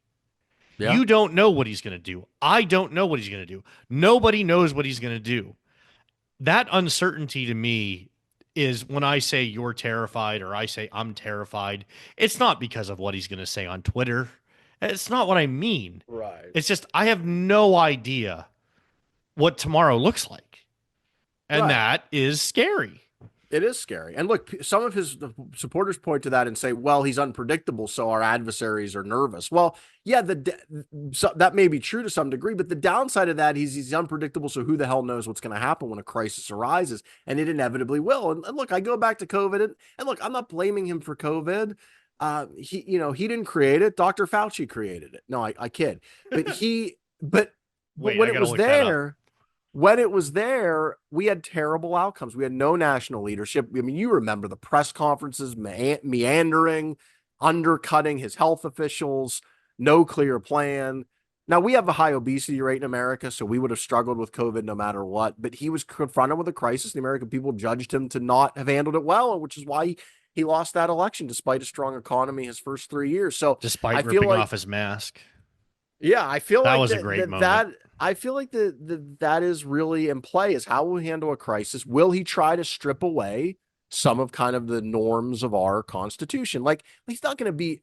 Yeah. You don't know what he's going to do. I don't know what he's going to do. Nobody knows what he's going to do. That uncertainty to me is when I say you're terrified or I say I'm terrified, it's not because of what he's going to say on Twitter. It's not what I mean.
Right.
It's just I have no idea what tomorrow looks like. And that is scary.
It is scary. And look, some of his supporters point to that and say, well, he's unpredictable, so our adversaries are nervous. Well, yeah, so that may be true to some degree, but the downside of that is he's unpredictable, so who the hell knows what's going to happen when a crisis arises, and it inevitably will. And look, I go back to COVID, and look, I'm not blaming him for COVID. He didn't create it. Dr. Fauci created it. No, I kid. But
Wait,
when
I
it
gotta
was
look that up.
there, when it was there, we had terrible outcomes. We had no national leadership. I mean, you remember the press conferences meandering, undercutting his health officials, no clear plan. Now, we have a high obesity rate in America, so we would have struggled with COVID no matter what. But he was confronted with a crisis. The American people judged him to not have handled it well, which is why he lost that election despite a strong economy his first 3 years. So I
Despite
feel
ripping
like
off his mask.
yeah, I feel
That
like
was a great moment.
I feel like that is really in play is how will he handle a crisis? Will he try to strip away some of kind of the norms of our constitution? Like he's not going to be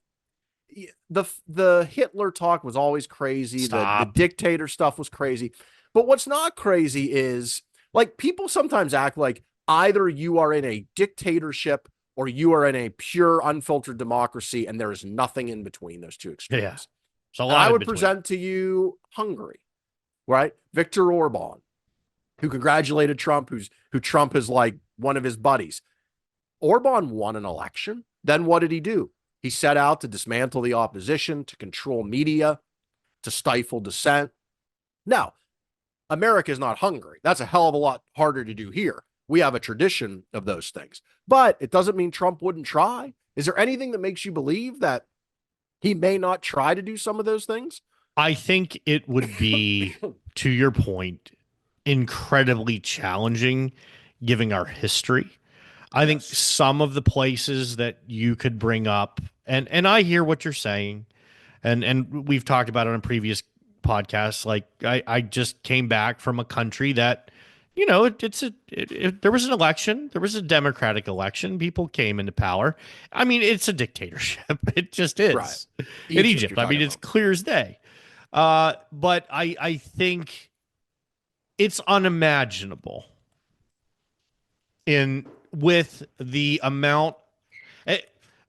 the Hitler talk was always crazy. The
Stop.
dictator stuff was crazy. But what's not crazy is like people sometimes act like either you are in a dictatorship or you are in a pure unfiltered democracy and there is nothing in between those two extremes.
Yeah. So a
And
lot
I
in
would
between.
present to you Hungary, right? Viktor Orban, who congratulated Trump, who Trump is like one of his buddies. Orban won an election. Then what did he do? He set out to dismantle the opposition, to control media, to stifle dissent. Now, America is not Hungary. That's a hell of a lot harder to do here. We have a tradition of those things. But it doesn't mean Trump wouldn't try. Is there anything that makes you believe that he may not try to do some of those things?
I think it would be, to your point, incredibly challenging given our history. I think some of the places that you could bring up, and I hear what you're saying, and we've talked about it on previous podcasts. Like I just came back from a country that, there was an election, there was a democratic election, people came into power. I mean, it's a dictatorship. It just is.
Right.
In Egypt. I mean, it's clear as day. But I think it's unimaginable with the amount.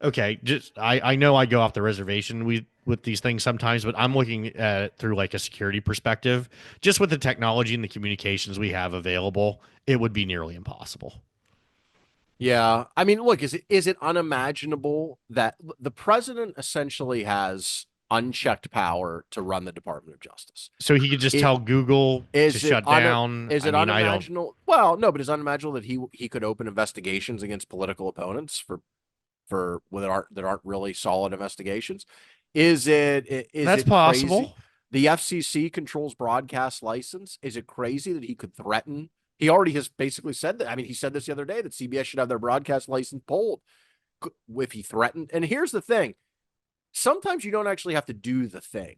Okay, just I know I go off the reservation with these things sometimes, but I'm looking at it through like a security perspective. Just with the technology and the communications we have available, it would be nearly impossible.
Yeah. I mean, look, is it unimaginable that the president essentially has unchecked power to run the Department of Justice?
So he could just tell Google to shut down.
Is it
I mean,
unimaginable? Well, no, but it's unimaginable that he could open investigations against political opponents for that aren't really solid investigations. Is
that's
it
possible.
Crazy? The FCC controls broadcast license. Is it crazy that he could threaten? He already has basically said that. I mean, he said this the other day that CBS should have their broadcast license pulled if he threatened. And here's the thing. Sometimes you don't actually have to do the thing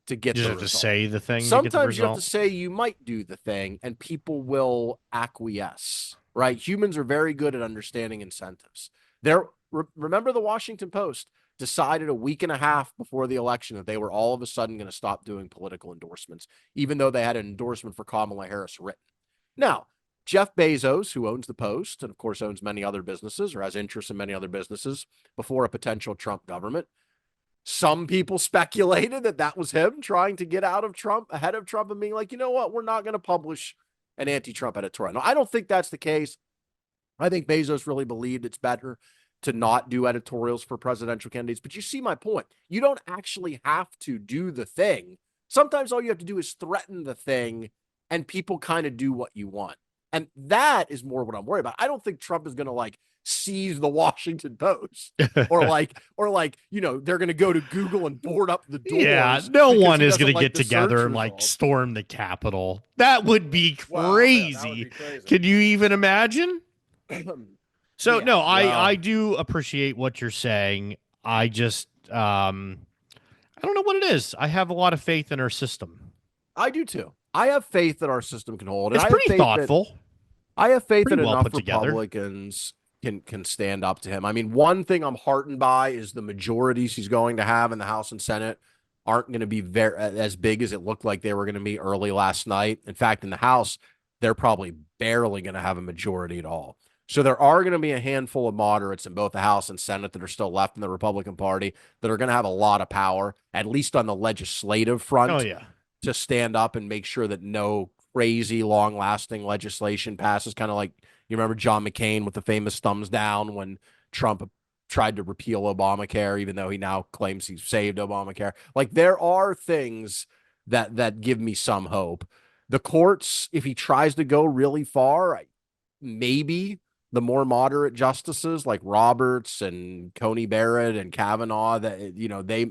to get
you
the
have
result.
To say the thing.
Sometimes you have to say you might do the thing and people will acquiesce, right? Humans are very good at understanding incentives. Remember the Washington Post decided a week and a half before the election that they were all of a sudden going to stop doing political endorsements, even though they had an endorsement for Kamala Harris written. Now, Jeff Bezos, who owns the Post and of course owns many other businesses or has interests in many other businesses before a potential Trump government, some people speculated that was him trying to get out of Trump, ahead of Trump, and being like, you know what, we're not going to publish an anti-Trump editorial. No, I don't think that's the case. I think Bezos really believed it's better to not do editorials for presidential candidates. But you see my point. You don't actually have to do the thing. Sometimes all you have to do is threaten the thing and people kind of do what you want. And that is more what I'm worried about. I don't think Trump is going to like seize the Washington Post or they're going to go to Google and board up the doors.
Yeah, no one is going to get together and like storm the Capitol. That would be crazy. Wow, man, that would be crazy. Can you even imagine? So yeah, I do appreciate what you're saying. I just I don't know what it is. I have a lot of faith in our system.
I do too. I have faith that our system can hold.
It's pretty thoughtful.
I have faith that enough Republicans can stand up to him. I mean, one thing I'm heartened by is the majorities he's going to have in the House and Senate aren't going to be as big as it looked like they were going to be early last night. In fact, in the House, they're probably barely going to have a majority at all. So there are going to be a handful of moderates in both the House and Senate that are still left in the Republican Party that are going to have a lot of power, at least on the legislative
Oh
front,
yeah.
to stand up and make sure that no crazy, long lasting legislation passes. Kind of like you remember John McCain with the famous thumbs down when Trump tried to repeal Obamacare, even though he now claims he's saved Obamacare. Like there are things that give me some hope. The courts, if he tries to go really far, maybe the more moderate justices like Roberts and Coney Barrett and Kavanaugh, that they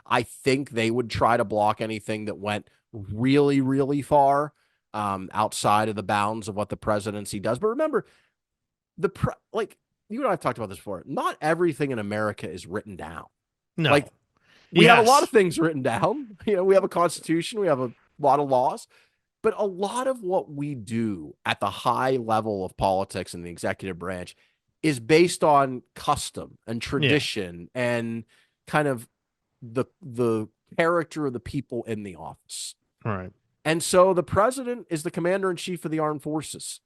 I think they would try to block anything that went really, really far outside of the bounds of what the presidency does. But remember, like you and I have talked about this before. Not everything in America is written down.
No.
Like we have a lot
Yes.
of things written down. We have a constitution, we have a lot of laws, but a lot of what we do at the high level of politics in the executive branch is based on custom and
Yeah.
tradition and kind of the character of the people in the office.
All right.
And so the president is the commander in chief of the armed forces.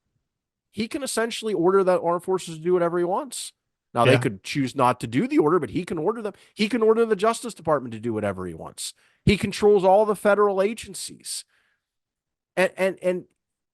He can essentially order the armed forces to do whatever he wants. Now, they
Yeah.
could choose not to do the order, but he can order them. He can order the Justice Department to do whatever he wants. He controls all the federal agencies. And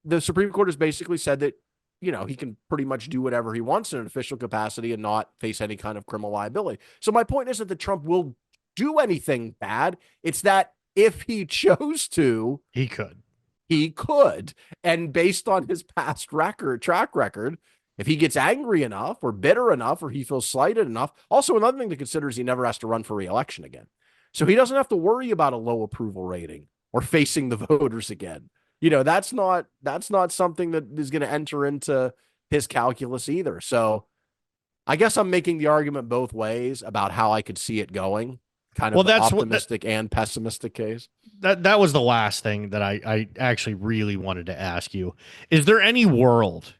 the Supreme Court has basically said that, he can pretty much do whatever he wants in an official capacity and not face any kind of criminal liability. So my point isn't that Trump will do anything bad. It's that if he chose to,
He could.
he could. And based on his past track record, if he gets angry enough or bitter enough or he feels slighted enough, also another thing to consider is he never has to run for re-election again. So he doesn't have to worry about a low approval rating or facing the voters again. That's not something that is going to enter into his calculus either. So I guess I'm making the argument both ways about how I could see it going, kind of
Well,
the
that's what that,
optimistic and pessimistic case.
that that was the last thing that I actually really wanted to ask you. Is there any world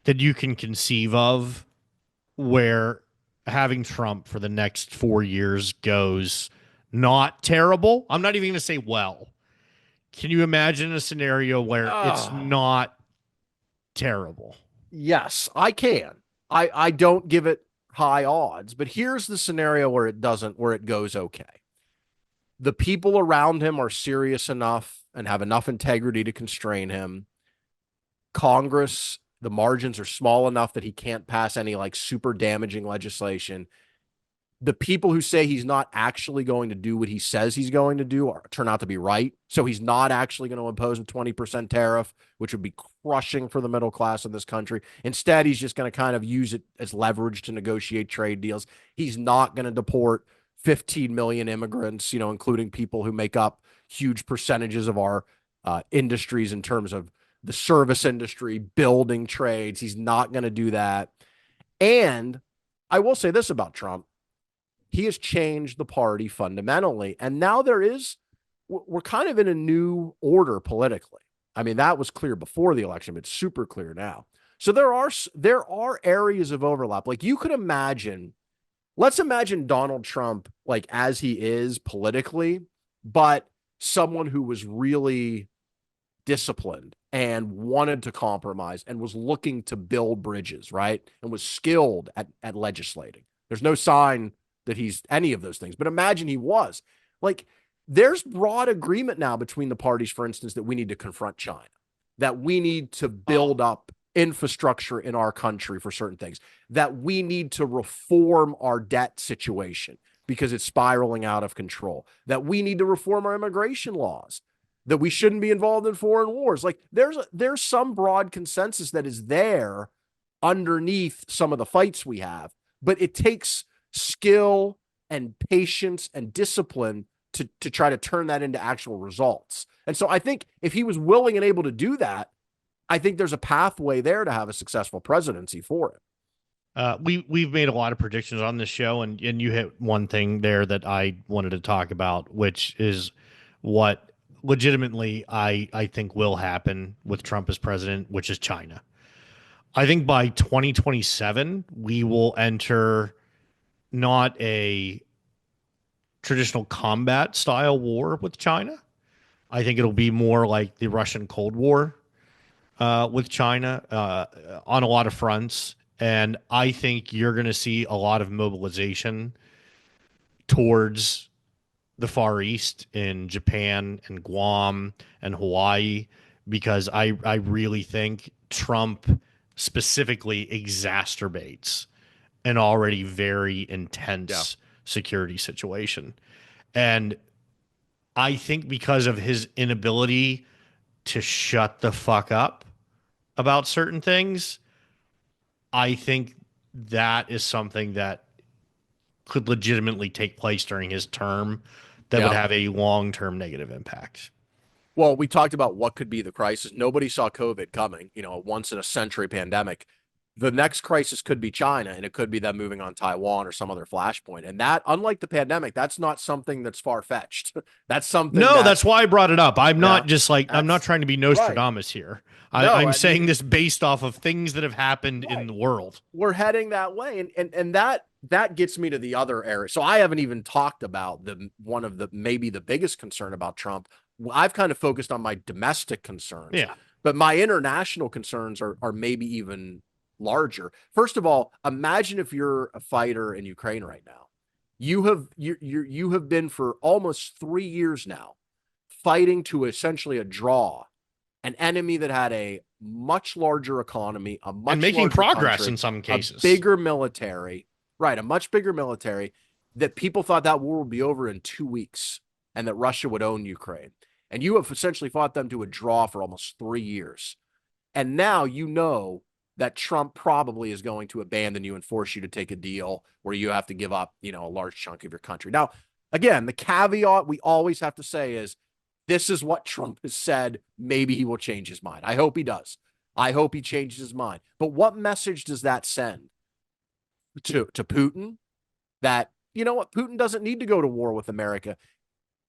that you can conceive of where having Trump for the next 4 years goes not terrible? I'm not even going to say well. Can you imagine a scenario where it's
Oh,
not terrible?
yes, I can. I don't give it high odds, but here's the scenario where it goes okay. The people around him are serious enough and have enough integrity to constrain him. Congress, the margins are small enough that he can't pass any like super damaging legislation. The people who say he's not actually going to do what he says he's going to do turn out to be right. So he's not actually going to impose a 20% tariff, which would be crushing for the middle class in this country. Instead, he's just going to kind of use it as leverage to negotiate trade deals. He's not going to deport 15 million immigrants, including people who make up huge percentages of our industries in terms of the service industry, building trades. He's not going to do that. And I will say this about Trump. He has changed the party fundamentally. And now we're kind of in a new order politically. I mean, that was clear before the election, but it's super clear now. So there are areas of overlap. Like you could imagine, let's imagine Donald Trump like as he is politically, but someone who was really disciplined and wanted to compromise and was looking to build bridges, right? And was skilled at legislating. There's no sign that he's any of those things, but imagine he was. Like, there's broad agreement now between the parties, for instance, that we need to confront China, that we need to build up infrastructure in our country for certain things, that we need to reform our debt situation because it's spiraling out of control, that we need to reform our immigration laws, that we shouldn't be involved in foreign wars. Like there's some broad consensus that is there underneath some of the fights we have, but it takes skill and patience and discipline to try to turn that into actual results. And so I think if he was willing and able to do that, I think there's a pathway there to have a successful presidency for it.
We've made a lot of predictions on this show, and you hit one thing there that I wanted to talk about, which is what legitimately I think will happen with Trump as president, which is China. I think by 2027 we will enter not a traditional combat style war with China. I think it'll be more like the Russian Cold War, with China on a lot of fronts. And I think you're going to see a lot of mobilization towards the Far East in Japan and Guam and Hawaii because I really think Trump specifically exacerbates an already very
Yeah.
intense security situation. And I think because of his inability to shut the fuck up about certain things, I think that is something that could legitimately take place during his term that would
Yeah.
have a long-term negative impact.
Well, we talked about what could be the crisis. Nobody saw COVID coming, a once in a century pandemic. The next crisis could be China, and it could be them moving on Taiwan or some other flashpoint. And that, unlike the pandemic, that's not something that's far fetched. That's something
No,
that,
that's why I brought it up. I'm
yeah,
not just like, I'm not
that's
trying to be
right.
Nostradamus here.
No,
I'm
I
saying
mean,
this based off of things that have happened in
right.
the world.
We're heading that way. And that gets me to the other area. So I haven't even talked about the one of the maybe the biggest concern about Trump. I've kind of focused on my domestic concerns,
Yeah.
but my international concerns are maybe even larger. First of all, imagine if you're a fighter in Ukraine right now. You have been for almost 3 years now fighting to essentially a draw an enemy that had a much larger economy, a
And
much
making
larger
progress
country,
in some
a
cases.
bigger military, right? A much bigger military that people thought that war would be over in 2 weeks and that Russia would own Ukraine. And you have essentially fought them to a draw for almost 3 years. And now you know that Trump probably is going to abandon you and force you to take a deal where you have to give up, a large chunk of your country. Now, again, the caveat we always have to say is this is what Trump has said. Maybe he will change his mind. I hope he does. I hope he changes his mind. But what message does that send to Putin that, you know what, Putin doesn't need to go to war with America?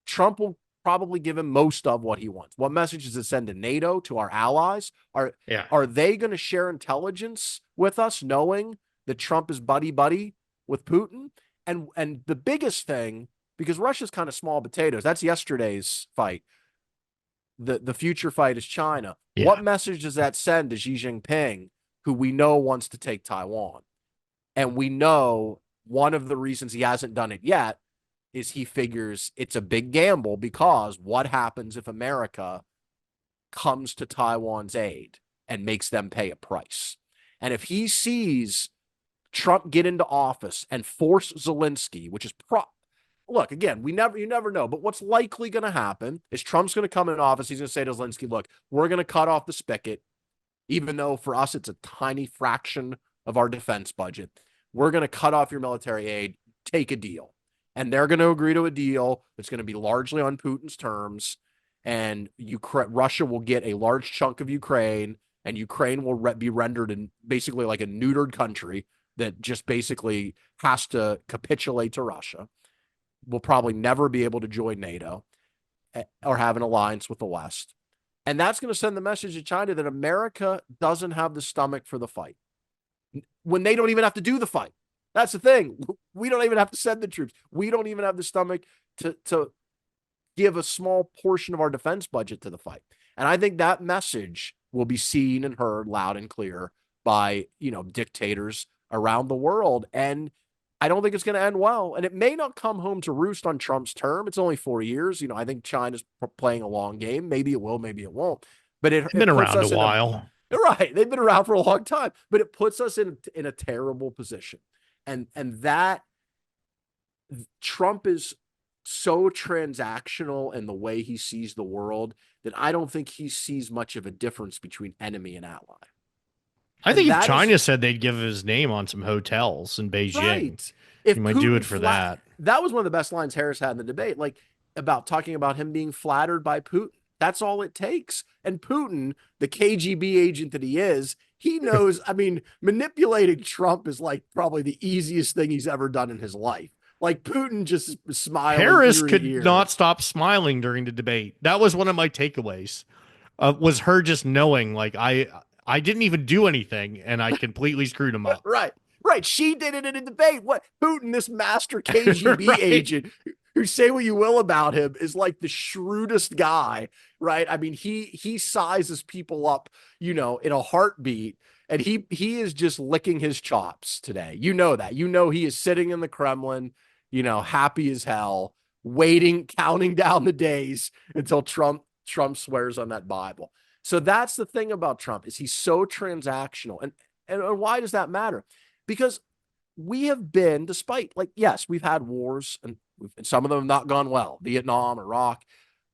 Trump will probably give him most of what he wants. What message does it send to NATO, to our allies?
Yeah.
Are they going to share intelligence with us, knowing that Trump is buddy with Putin? And the biggest thing, because Russia's kind of small potatoes, that's yesterday's fight. The future fight is China.
Yeah.
What message does that send to Xi Jinping, who we know wants to take Taiwan? And we know one of the reasons he hasn't done it yet is he figures it's a big gamble because what happens if America comes to Taiwan's aid and makes them pay a price? And if he sees Trump get into office and force Zelensky, which is look, again, you never know, but what's likely going to happen is Trump's going to come in office. He's going to say to Zelensky, look, we're going to cut off the spigot, even though for us it's a tiny fraction of our defense budget. We're going to cut off your military aid, take a deal. And they're going to agree to a deal that's going to be largely on Putin's terms. And Russia will get a large chunk of Ukraine, and Ukraine will be rendered in basically like a neutered country that just basically has to capitulate to Russia. Will probably never be able to join NATO or have an alliance with the West. And that's going to send the message to China that America doesn't have the stomach for the fight when they don't even have to do the fight. That's the thing. We don't even have to send the troops. We don't even have the stomach to give a small portion of our defense budget to the fight. And I think that message will be seen and heard loud and clear by, dictators around the world. And I don't think it's going to end well. And it may not come home to roost on Trump's term. It's only 4 years. I think China's playing a long game. Maybe it will, maybe it won't. But it
Been
puts
around a
us in
while.
right. They've been around for a long time, but it puts us in a terrible position. And that Trump is so transactional in the way he sees the world that I don't think he sees much of a difference between enemy and ally.
I
And
think if
that is
China said they'd give his name on some hotels in Beijing,
right.
you
If
might do
Putin
it for that.
that was one of the best lines Harris had in the debate, like about talking about him being flattered by Putin. That's all it takes. And Putin, the KGB agent that he is, he knows, I mean, manipulating Trump is like probably the easiest thing he's ever done in his life. Like Putin just smiling
Harris
ear to
could
ear.
not stop smiling during the debate. That was one of my takeaways. Was her just knowing like I didn't even do anything and I completely screwed him up.
Right. Right. She did it in a debate. What Putin, this master KGB
Right.
agent who, say what you will about him, is like the shrewdest guy, right? I mean, he sizes people up, in a heartbeat, and he is just licking his chops today. You know that. He is sitting in the Kremlin, happy as hell, waiting, counting down the days until Trump swears on that Bible. So that's the thing about Trump, is he's so transactional. And why does that matter? Because we have been, despite, like, yes, we've had wars, and some of them have not gone well, Vietnam, Iraq,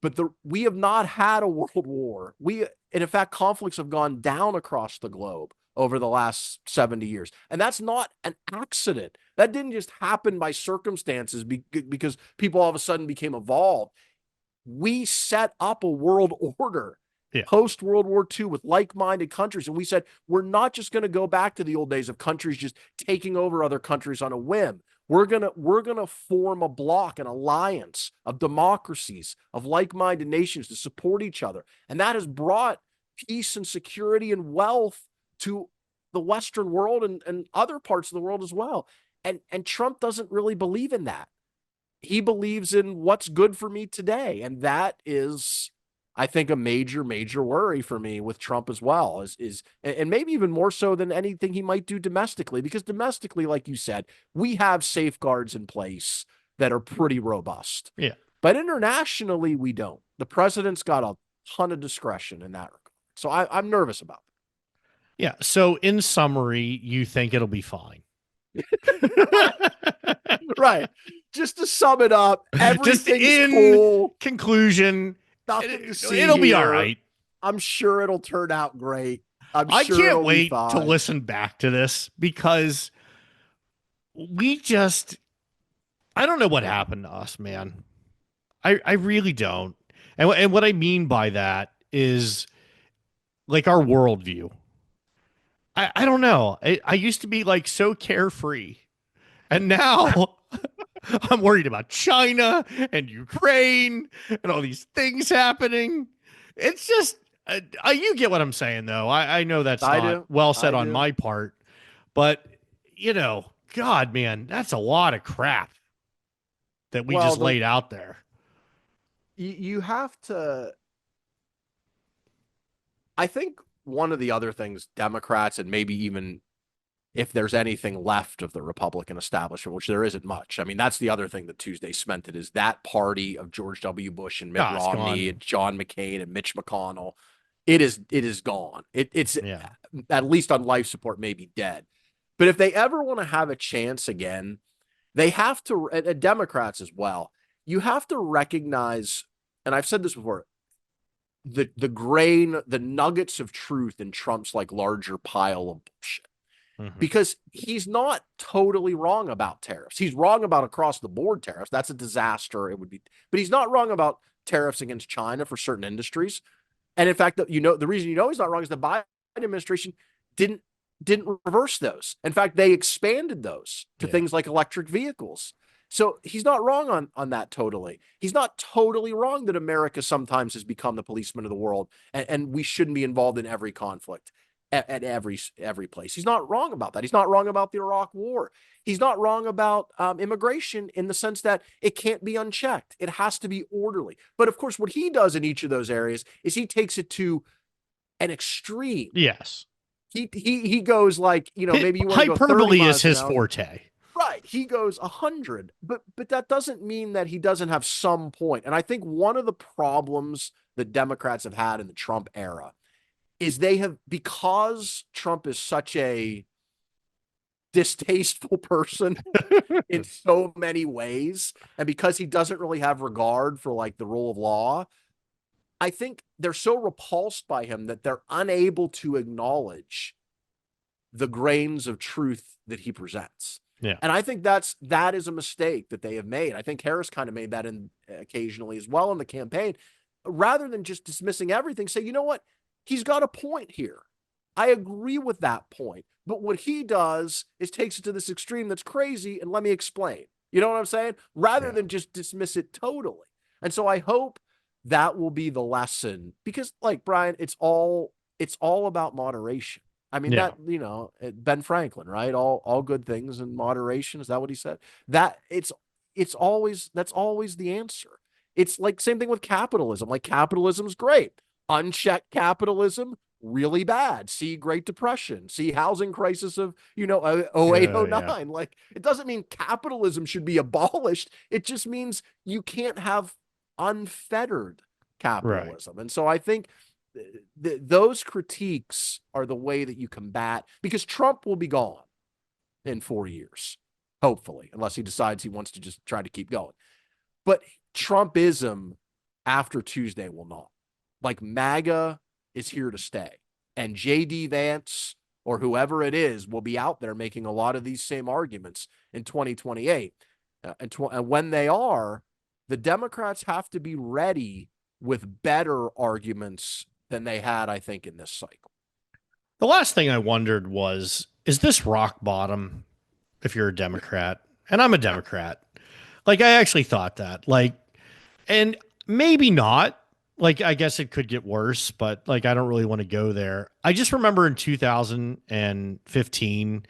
but we have not had a world war. And in fact, conflicts have gone down across the globe over the last 70 years. And that's not an accident. That didn't just happen by circumstances because people all of a sudden became evolved. We set up a world order post World War II with like-minded countries. And we said, we're not just going to go back to the old days of countries just taking over other countries on a whim. We're going to form a bloc, an alliance of democracies, of like-minded nations to support each other. And that has brought peace and security and wealth to the Western world and other parts of the world as well. And Trump doesn't really believe in that. He believes in what's good for me today. And that is, I think, a major, major worry for me with Trump as well, and maybe even more so than anything he might do domestically, because domestically, like you said, we have safeguards in place that are pretty robust.
Yeah.
But internationally, we don't. The president's got a ton of discretion in that regard. So I'm nervous about that.
Yeah. So in summary, you think it'll be fine.
Right. Just to sum it up,
just
everything's
in
cool.
Conclusion,
Nothing to see
it'll be
here.
all right.
I'm sure it'll turn out great.
I can't wait to listen back to this, because I don't know what happened to us, man. I really don't. And what I mean by that is, like, our worldview. I don't know. I used to be, like, so carefree. And now I'm worried about China and Ukraine and all these things happening. It's just, you get what I'm saying, though. I know that's not well said on my part, but, God, man, that's a lot of crap that we just laid out there.
You have to, I think one of the other things Democrats, and maybe even if there's anything left of the Republican establishment, which there isn't much. I mean, that's the other thing that Tuesday cemented, is that party of George W. Bush and Mitt Romney and John McCain and Mitch McConnell. It is gone. It's at least on life support, maybe dead. But if they ever want to have a chance again, they have to, and Democrats as well, you have to recognize, and I've said this before, the grain, the nuggets of truth in Trump's like larger pile of bullshit. Mm-hmm. Because he's not totally wrong about tariffs. He's wrong about across the board tariffs. That's a disaster. It would be, but he's not wrong about tariffs against China for certain industries. And in fact, the reason he's not wrong is the Biden administration didn't reverse those. In fact, they expanded those to things like electric vehicles. So he's not wrong on that totally. He's not totally wrong that America sometimes has become the policeman of the world, and we shouldn't be involved in every conflict at every place. He's not wrong about that. He's not wrong about the Iraq War. He's not wrong about immigration in the sense that it can't be unchecked. It has to be orderly. But of course, what he does in each of those areas is he takes it to an extreme.
Yes.
He goes like, maybe you want to go 30
hyperbole
miles
is his forte.
Right. He goes 100, but that doesn't mean that he doesn't have some point. And I think one of the problems that Democrats have had in the Trump era is because Trump is such a distasteful person in so many ways, and because he doesn't really have regard for like the rule of law, I think they're so repulsed by him that they're unable to acknowledge the grains of truth that he presents.
Yeah.
And I think that is a mistake that they have made. I think Harris kind of made that occasionally as well in the campaign, rather than just dismissing everything, say, you know what? He's got a point here. I agree with that point. But what he does is takes it to this extreme that's crazy, and let me explain. You know what I'm saying? Rather than just dismiss it totally. And so I hope that will be the lesson, because, like, Brian, it's all about moderation. I mean, that, Ben Franklin, right? All good things in moderation. Is that what he said? That that's always the answer. It's like same thing with capitalism. Like capitalism's great. Unchecked capitalism, really bad. See Great Depression, see housing crisis of, 08,
Yeah, yeah.
09. Like it doesn't mean capitalism should be abolished. It just means you can't have unfettered
Right.
capitalism. And so I think those critiques are the way that you combat, because Trump will be gone in 4 years, hopefully, unless he decides he wants to just try to keep going. But Trumpism after Tuesday will not. Like MAGA is here to stay. And JD Vance or whoever it is will be out there making a lot of these same arguments in 2028. And when they are, the Democrats have to be ready with better arguments than they had, I think, in this cycle.
The last thing I wondered was, is this rock bottom if you're a Democrat? And I'm a Democrat. Like, I actually thought that. Like, and maybe not. Like, I guess it could get worse, but like, I don't really want to go there. I just remember in 2015,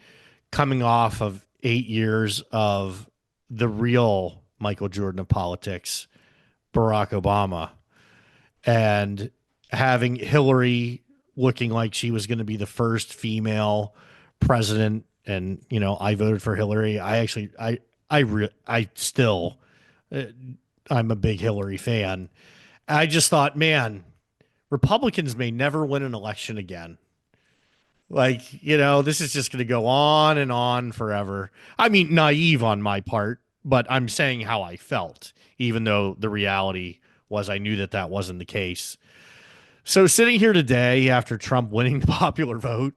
coming off of 8 years of the real Michael Jordan of politics, Barack Obama, and having Hillary looking like she was going to be the first female president. And, I voted for Hillary. I still, uh, I'm a big Hillary fan. I just thought, man, Republicans may never win an election again. Like, this is just going to go on and on forever. I mean, naive on my part, but I'm saying how I felt, even though the reality was I knew that wasn't the case. So sitting here today after Trump winning the popular vote,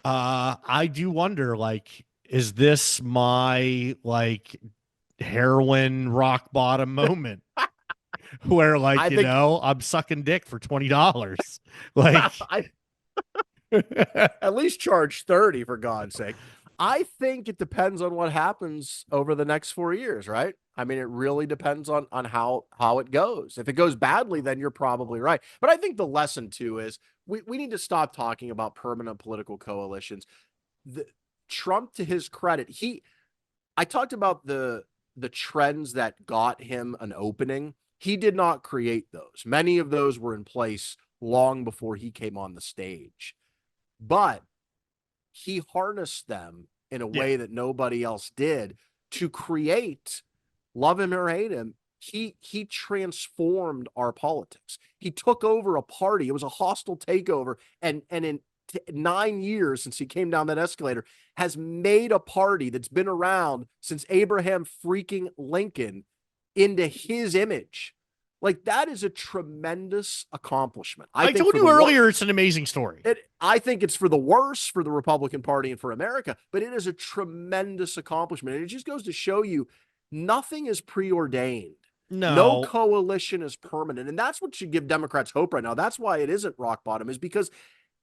I do wonder, like, is this my like heroin rock bottom moment where like,
I think
I'm sucking dick for $20? Like,
I at least charge 30 for God's sake. I think it depends on what happens over the next 4 years, right? I mean, it really depends on how it goes. If it goes badly, then you're probably right. But I think the lesson too is we need to stop talking about permanent political coalitions. Trump, to his credit, I talked about the trends that got him an opening. He did not create those. Many of those were in place long before he came on the stage. But he harnessed them in a way that nobody else did to create, love him or hate him, he transformed our politics. He took over a party. It was a hostile takeover. And in 9 years since he came down that escalator, has made a party that's been around since Abraham freaking Lincoln into his image. Like, that is a tremendous accomplishment.
I told you earlier, it's an amazing story.
I think it's for the worse for the Republican Party and for America, but it is a tremendous accomplishment. And it just goes to show you nothing is preordained. No coalition is permanent. And that's what should give Democrats hope right now. That's why it isn't rock bottom, is because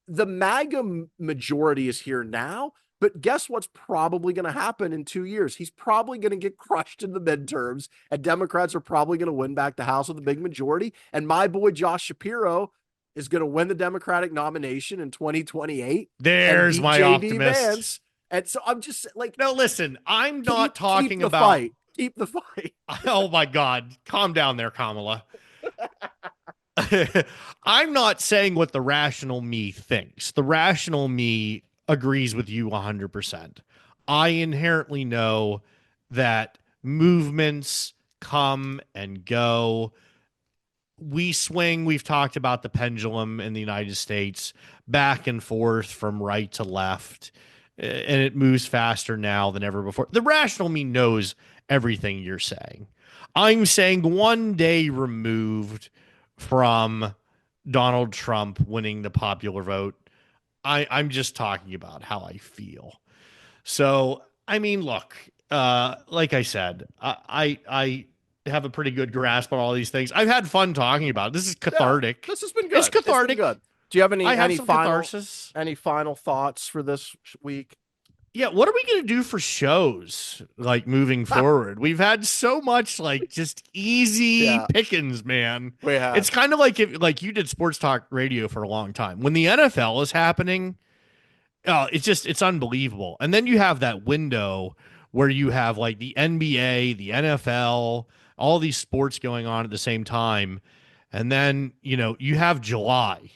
the MAGA majority is here now. But guess what's probably going to happen in 2 years? He's probably going to get crushed in the midterms, and Democrats are probably going to win back the House with a big majority. And my boy Josh Shapiro is going to win the Democratic nomination in 2028.
There's my optimist.
Vance. And so I'm just like,
no, listen, I'm not talking about
fight. Keep the fight.
Oh my God. Calm down there, Kamala. I'm not saying what the rational me thinks. The rational me agrees with you 100%. I inherently know that movements come and go. We swing. We've talked about the pendulum in the United States back and forth from right to left, and it moves faster now than ever before. The rational me knows everything you're saying. I'm saying one day removed from Donald Trump winning the popular vote, I'm just talking about how I feel. So, I mean, look, like I said, I have a pretty good grasp on all these things. I've had fun talking about it. This is cathartic.
Yeah, this has been good.
It's cathartic.
Good. Do you have any final thoughts for this week?
Yeah, what are we going to do for shows like moving forward? We've had so much like just easy pickings, man.
We have.
It's kind of like if you did sports talk radio for a long time. When the NFL is happening, it's unbelievable. And then you have that window where you have like the NBA, the NFL, all these sports going on at the same time. And then, you have July.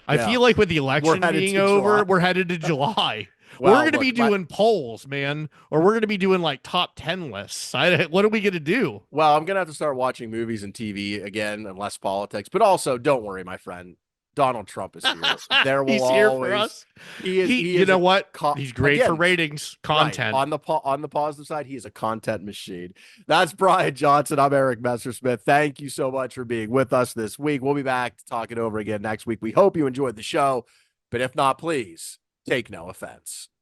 I
Yeah.
feel like with the
We're
election
headed
being
to July.
over, we're headed to July. We're
Well,
going to be
look,
doing polls, man, or we're going to be doing like top 10 lists. What are we going to do?
I'm gonna have to start watching movies and TV again and less politics. But also, don't worry, my friend. Donald Trump is here. There will
He's here for
always
us.
he
You
is
know
a
what? He's great for
again,
ratings,
right.
content.
On the positive side, he is a content machine. That's Brian Johnson. I'm Eric Messersmith. Thank you so much for being with us this week. We'll be back to talk it over again next week. We hope you enjoyed the show, but if not, please take no offense.